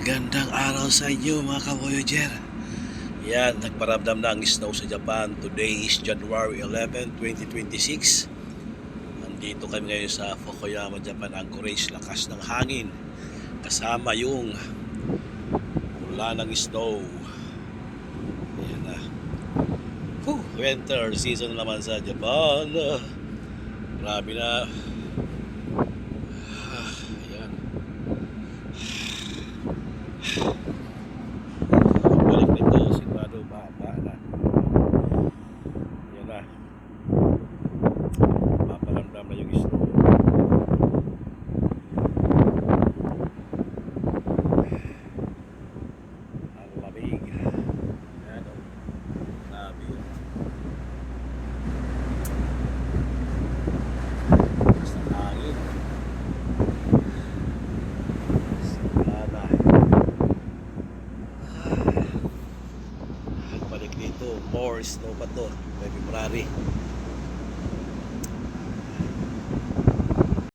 Gandang araw sa inyo mga ka-Voyager. Yan, nagparamdam na ang snow sa Japan. Today is January 11, 2026. Nandito kami ngayon sa Fukuyama, Japan. Anchorage, lakas ng hangin. Kasama yung mula ng snow. Yan na. Winter season naman sa Japan. Grabe na. Ayan. Balik nito, sigurado baba na. Yan na. Paparamdam na yung snow. Ang lamig. Yan o. Grabe yun. Basta hangin. Sigurada. Balik dito, more snow pa to. February.